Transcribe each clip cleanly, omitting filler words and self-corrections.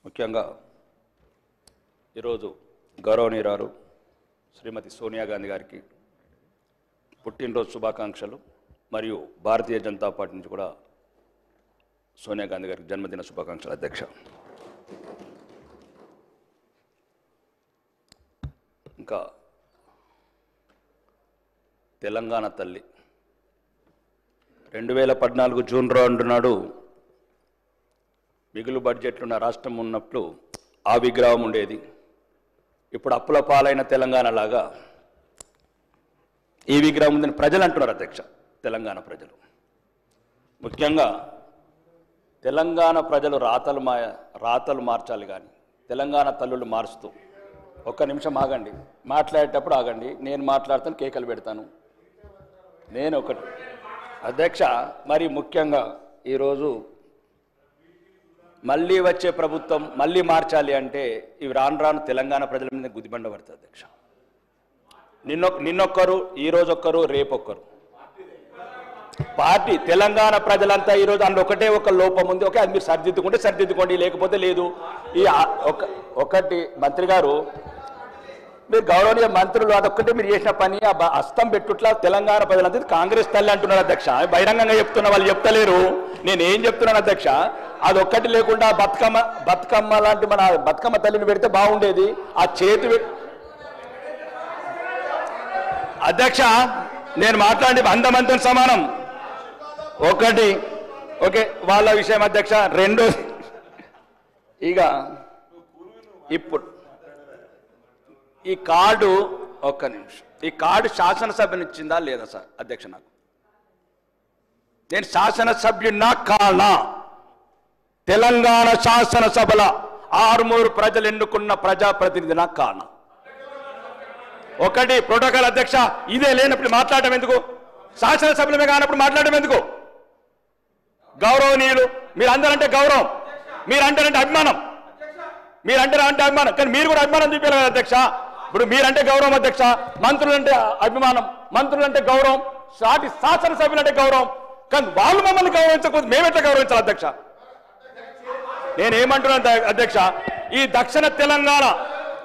ముఖ్యంగా ఈరోజు గౌరవనీయురాలు శ్రీమతి సోనియా గాంధీ గారికి పుట్టినరోజు శుభాకాంక్షలు మరియు భారతీయ జనతా పార్టీ నుంచి కూడా సోనియా గాంధీ గారికి జన్మదిన శుభాకాంక్షలు అధ్యక్ష. ఇంకా తెలంగాణ తల్లి 2014 జూన్ 2 నాడు మిగులు బడ్జెట్లున్న రాష్ట్రం ఉన్నప్పుడు ఆ విగ్రహం ఉండేది. ఇప్పుడు అప్పుల పాలైన తెలంగాణ లాగా ఈ విగ్రహం ఉందని ప్రజలు అంటున్నారు అధ్యక్ష. తెలంగాణ ప్రజలు ముఖ్యంగా తెలంగాణ ప్రజలు రాతలు మార్చాలి కానీ తెలంగాణ తల్లులు మారుస్తూ ఒక్క నిమిషం ఆగండి, మాట్లాడేటప్పుడు ఆగండి, నేను మాట్లాడతాను, కేకలు పెడతాను. నేను ఒకటి అధ్యక్ష, మరి ముఖ్యంగా ఈరోజు మళ్ళీ వచ్చే ప్రభుత్వం మళ్ళీ మార్చాలి అంటే ఇవి రాను తెలంగాణ ప్రజల మీద గుదిబండ పడుతుంది అధ్యక్ష. నిన్నొక్కరు, ఈరోజొక్కరు, రేపొక్కరు పార్టీ తెలంగాణ ప్రజలంతా ఈరోజు అందులో ఒకటే ఒక లోపం ఉంది. ఓకే, అది మీరు సరిదిద్దుకోండి, లేకపోతే లేదు. ఈ ఒకటి మంత్రి గారు, మీరు గౌరవనీయ మంత్రులు, అదొక్కటే మీరు చేసిన పని ఆ హస్తం పెట్టుట్లా తెలంగాణ ప్రజలంతా కాంగ్రెస్ తల్లి అంటున్నారు అధ్యక్ష. బహిరంగంగా చెప్తున్నా, వాళ్ళు చెప్తలేరు, నేను ఏం చెప్తున్నాను అధ్యక్ష. అదొక్కటి లేకుండా బతుకమ్మ లాంటి మన బతుకమ్మ తల్లిని పెడితే బాగుండేది. ఆ చేతి అధ్యక్ష, నేను మాట్లాడి అందమంతం సమానం. ఒకటి ఓకే వాళ్ళ విషయం అధ్యక్ష. రెండోది ఇక ఇప్పుడు ఈ కార్డు, ఒక్క నిమిషం, ఈ కార్డు శాసనసభనిచ్చిందా లేదా సార్ అధ్యక్ష? నాకు నేను శాసనసభ్యున్నా కానా? తెలంగాణ శాసనసభల 6 ప్రజలు ఎన్నుకున్న ప్రజాప్రతినిధినా కానా? ఒకటి ప్రోటోకాల్ అధ్యక్ష. ఇదే లేనప్పుడు మాట్లాడటం ఎందుకు? శాసనసభ్యులమే కానప్పుడు మాట్లాడటం ఎందుకు? గౌరవనీయులు మీరందరంటే గౌరవం, మీరంటారంటే అభిమానం, మీరంటారంటే అభిమానం, కానీ మీరు కూడా అభిమానం చూపించాలి కదా అధ్యక్ష. ఇప్పుడు మీరంటే గౌరవం అధ్యక్ష, మంత్రులంటే అభిమానం, మంత్రులంటే గౌరవం, సాటి శాసనసభ్యులంటే గౌరవం, కానీ వాళ్ళు మమ్మల్ని గౌరవించకపోతే మేమెట్లా గౌరవించాలి అధ్యక్ష? నేనేమంటున్నాను అధ్యక్ష, ఈ దక్షిణ తెలంగాణ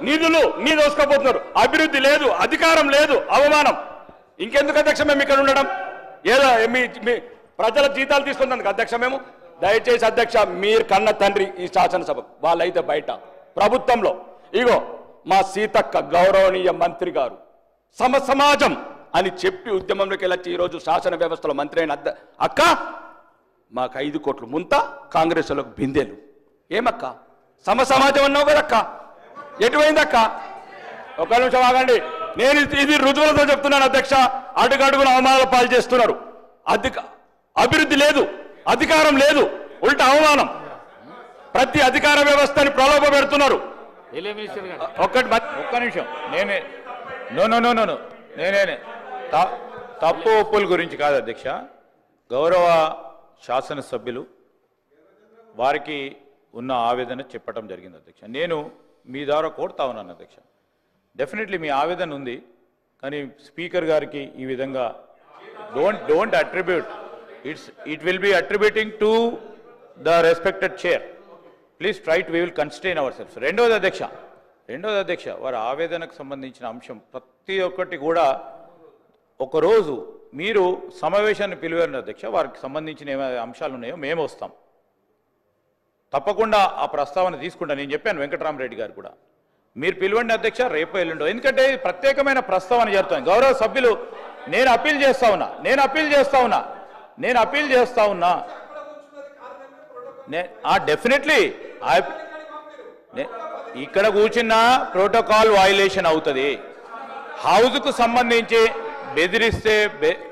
నిధులు దోసుకోపోతున్నారు, అభివృద్ధి లేదు, అధికారం లేదు, అవమానం. ఇంకెందుకు అధ్యక్ష మేము ఇక్కడ ఉండడం? ఏదో మీ ప్రజల జీతాలు తీసుకున్నందుకు అధ్యక్ష. మేము దయచేసి అధ్యక్ష, మీరు కన్న తండ్రి ఈ శాసనసభ, వాళ్ళైతే బయట ప్రభుత్వంలో. ఇగో మా సీతక్క గౌరవనీయ మంత్రి గారు సమాజం అని చెప్పి ఉద్యమంలోకి వెళ్ళొచ్చి ఈరోజు శాసన వ్యవస్థలో మంత్రి అయిన అక్క, మాకు 5 కోట్లు ముంత, కాంగ్రెస్లకు బిందెలు. ఏమక్క సమాజం అన్నావు కదక్క, ఎటువైందక్క? ఒక నిమిషం ఆగండి, నేను ఇది రుజువులతో చెప్తున్నాను అధ్యక్ష. అడుగడుగున అవమానాల పాలు చేస్తున్నారు. అభివృద్ధి లేదు, అధికారం లేదు, ఉల్టా అవమానం. ప్రతి అధికార వ్యవస్థని ప్రలోభ పెడుతున్నారు. ఒక్క నిమిషం, నేనే తప్పు ఒప్పుల గురించి కాదు అధ్యక్ష. గౌరవ శాసనసభ్యులు వారికి ఉన్న ఆవేదన చెప్పడం జరిగింది అధ్యక్ష. నేను మీ ద్వారా కోరుతా ఉన్నాను అధ్యక్ష, డెఫినెట్లీ మీ ఆవేదన ఉంది, కానీ స్పీకర్ గారికి ఈ విధంగా don't attribute, it will be attributing to the respected chair. Please try to, we will constrain ourselves. రెండోది అధ్యక్ష, వారి ఆవేదనకు సంబంధించిన అంశం ప్రతి ఒక్కటి కూడా ఒకరోజు మీరు సమావేశాన్ని పిలువారు అధ్యక్ష. వారికి సంబంధించిన ఏమైనా అంశాలు ఉన్నాయో మేము వస్తాం, తప్పకుండా ఆ ప్రస్తావన తీసుకుంటా. నేను చెప్పాను వెంకటరామరెడ్డి గారు కూడా, మీరు పిలవండి అధ్యక్ష, రేపు ఎల్లుండో, ఎందుకంటే ప్రత్యేకమైన ప్రస్తావన జరుగుతుంది. గౌరవ సభ్యులు, నేను అప్పీల్ చేస్తా ఉన్నా డెఫినెట్లీ ఇక్కడ కూర్చున్న ప్రోటోకాల్ వయలేషన్ అవుతుంది. హౌస్కు సంబంధించి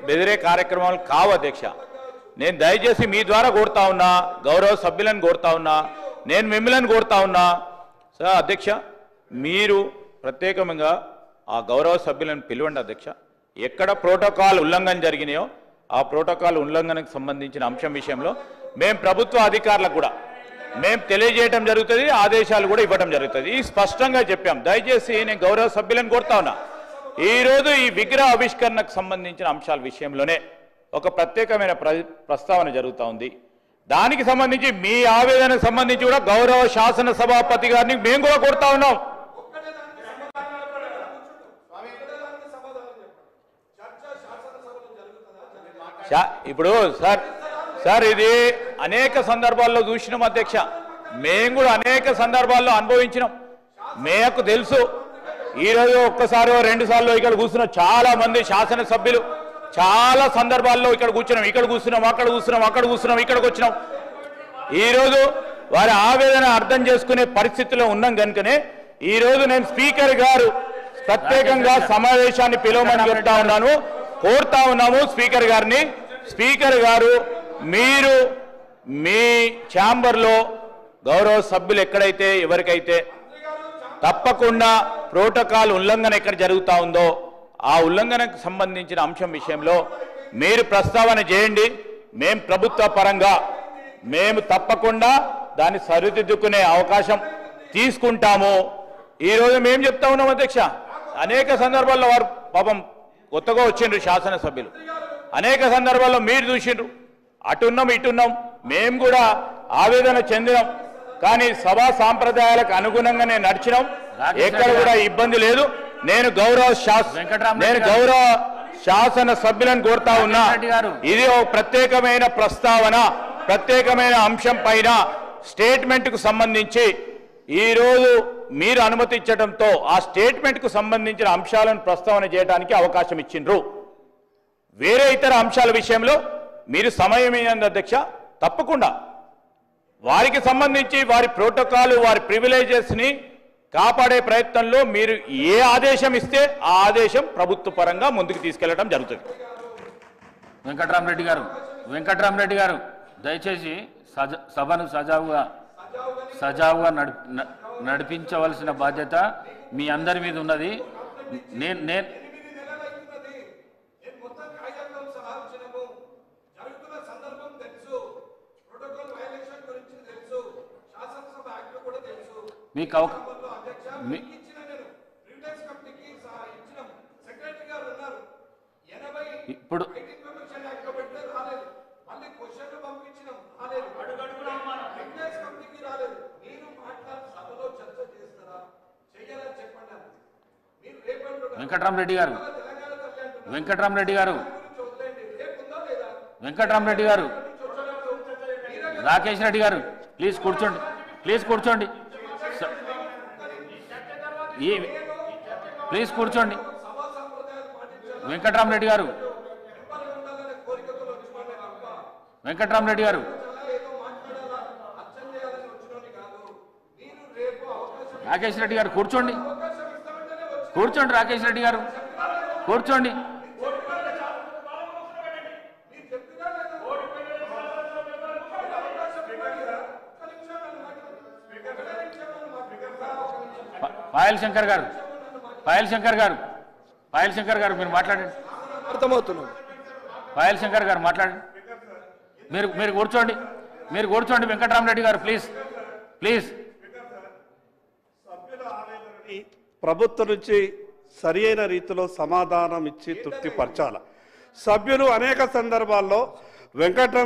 బెదిరే కార్యక్రమాలు కావు అధ్యక్ష. నేను దయచేసి మీ ద్వారా కోరుతా ఉన్నా, గౌరవ సభ్యులను కోరుతా ఉన్నా, నేను మిమ్మల్ని కోరుతా ఉన్నా. సార్ అధ్యక్ష, మీరు ప్రత్యేకంగా ఆ గౌరవ సభ్యులను పిలవండి అధ్యక్ష. ఎక్కడ ప్రోటోకాల్ ఉల్లంఘన జరిగినాయో ఆ ప్రోటోకాల్ ఉల్లంఘనకు సంబంధించిన అంశం విషయంలో మేము ప్రభుత్వ అధికారులకు కూడా మేము తెలియజేయడం జరుగుతుంది, ఆదేశాలు కూడా ఇవ్వడం జరుగుతుంది. ఈ స్పష్టంగా చెప్పాం. దయచేసి నేను గౌరవ సభ్యులను కోరుతా ఉన్నా, ఈరోజు ఈ విగ్రహ ఆవిష్కరణకు సంబంధించిన అంశాల విషయంలోనే ఒక ప్రత్యేకమైన ప్రస్తావన జరుగుతూ ఉంది. దానికి సంబంధించి మీ ఆవేదనకు సంబంధించి కూడా గౌరవ శాసన సభాపతి గారిని మేము కూడా కోరుతా ఉన్నాం. ఇప్పుడు సార్ ఇది అనేక సందర్భాల్లో చూసినాం అధ్యక్ష, మేము కూడా అనేక సందర్భాల్లో అనుభవించినాం, మేకు తెలుసు. ఈరోజు ఒక్కసారో రెండు సార్లు ఇక్కడ కూర్చున్న చాలా మంది శాసనసభ్యులు చాలా సందర్భాల్లో ఇక్కడ కూర్చున్నాం, ఇక్కడ కూర్చున్నాం, అక్కడ కూర్చున్నాం, అక్కడ కూర్చున్నాం, ఇక్కడికి వచ్చినాం. ఈరోజు వారి ఆవేదన అర్థం చేసుకునే పరిస్థితిలో ఉన్నాం కనుకనే ఈరోజు నేను స్పీకర్ గారు ప్రత్యేకంగా సమావేశాన్ని పిలవమని చెప్తా ఉన్నాను, కోరుతా ఉన్నాము స్పీకర్ గారిని. స్పీకర్ గారు మీరు మీ ఛాంబర్లో గౌరవ సభ్యులు ఎక్కడైతే ఎవరికైతే తప్పకుండా ప్రోటోకాల్ ఉల్లంఘన ఎక్కడ జరుగుతూ ఉందో ఆ ఉల్లంఘనకు సంబంధించిన అంశం విషయంలో మీరు ప్రస్తావన చేయండి. మేము ప్రభుత్వ పరంగా మేము తప్పకుండా దాన్ని సరిదిద్దుకునే అవకాశం తీసుకుంటాము. ఈరోజు మేము చెప్తా ఉన్నాం అధ్యక్ష, అనేక సందర్భాల్లో వారు పాపం కొత్తగా వచ్చిండ్రు శాసనసభ్యులు, అనేక సందర్భాల్లో మీరు చూసిండ్రు, అటున్నాం ఇటున్నాం, మేము కూడా ఆవేదన చెందినాం. కానీ సభా సాంప్రదాయాలకు అనుగుణంగానే నడిచినాం, ఎక్కడ కూడా ఇబ్బంది లేదు. నేను గౌరవ శాసన సభ్యులను కోరుతా ఉన్నా, ఇది ఒక ప్రత్యేకమైన ప్రస్తావన, ప్రత్యేకమైన అంశం పైన స్టేట్మెంట్ కు సంబంధించి ఈరోజు మీరు అనుమతి ఇచ్చడంతో ఆ స్టేట్మెంట్ కు సంబంధించిన అంశాలను ప్రస్తావన చేయడానికి అవకాశం ఇచ్చిండ్రు. వేరే ఇతర అంశాల విషయంలో మీరు సమయం ఏంది అధ్యక్ష, తప్పకుండా వారికి సంబంధించి వారి ప్రోటోకాల్ వారి ప్రివిలేజెస్ ని కాపాడే ప్రయత్నంలో మీరు ఏ ఆదేశం ఇస్తే ఆ ఆదేశం ప్రభుత్వ పరంగా ముందుకు తీసుకెళ్లడం జరుగుతుంది. వెంకట్రామరెడ్డి గారు దయచేసి సభను సజావుగా నడిపించవలసిన బాధ్యత మీ అందరి మీద ఉన్నది. నేను మీకు ఇప్పుడు వెంకట్రామరెడ్డి గారు రాకేష్ రెడ్డి గారు ప్లీజ్ కూర్చోండి, ప్లీజ్ కూర్చోండి, ప్లీజ్ కూర్చోండి. వెంకట్రామరెడ్డి గారు రాకేష్ రెడ్డి గారు కూర్చోండి, రాకేష్ రెడ్డి గారు కూర్చోండి. పాయల్ శంకర్ గారు మీరు మాట్లాడండి. అర్థమవుతున్నాం. పాయల్ శంకర్ గారు మాట్లాడండి. మీరు కూర్చోండి, వెంకట్రామరెడ్డి గారు ప్లీజ్. ప్రభుత్వం నుంచి సరి అయిన రీతిలో సమాధానం ఇచ్చి తృప్తిపరచాలి. సభ్యులు అనేక సందర్భాల్లో వెంకట్రామ